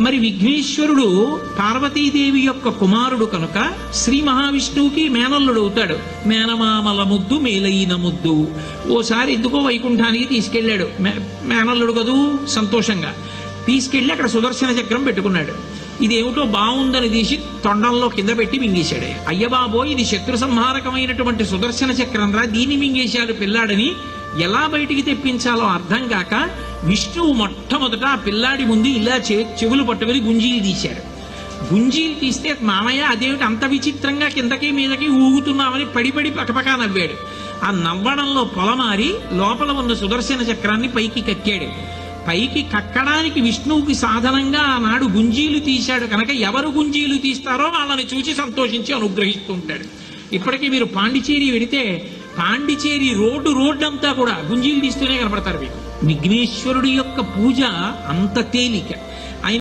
మరి విఘ్నేశ్వరుడు పార్వతీదేవి యొక్క కుమారుడు కనుక శ్రీ మహావిష్ణువుకి మేనల్లుడు అవుతాడు. మేనమామల ముద్దు మేలైన ముద్దు. ఓసారి ఎందుకో వైకుంఠానికి తీసుకెళ్లాడు. మేనల్లుడు కదూ, సంతోషంగా తీసుకెళ్లి అక్కడ సుదర్శన చక్రం పెట్టుకున్నాడు. ఇదేమిటో బాగుందని తీసి తొండంలో కింద పెట్టి మింగేశాడు. అయ్యబాబో, ఇది శత్రు సంహారకమైనటువంటి సుదర్శన చక్రం రా, దీన్ని మింగేశాడు పిల్లాడని ఎలా బయటికి తెప్పించాలో అర్థం కాక విష్ణువు మొట్టమొదట ఆ పిల్లాడి ముందు ఇలా చెవులు పట్టుకుని గుంజీలు తీశాడు. గుంజీలు తీస్తే మామయ్య అదేమిటి అంత విచిత్రంగా కిందకి మీదకి ఊగుతున్నామని పడిపడి పకపకా నవ్వాడు. ఆ నవ్వడంలో పొలమారి లోపల ఉన్న సుదర్శన చక్రాన్ని పైకి కక్కాడు. పైకి కక్కడానికి విష్ణువుకి సాధనంగా ఆనాడు గుంజీలు తీశాడు కనుక ఎవరు గుంజీలు తీస్తారో వాళ్ళని చూసి సంతోషించి అనుగ్రహిస్తూ ఉంటాడు. ఇప్పటికీ మీరు పాండిచేరి వెడితే పాండిచేరి రోడ్డంతా కూడా గుంజీలు తీస్తూనే కనపడతారు మీకు. విఘ్నేశ్వరుడి యొక్క పూజ అంత తేలిక.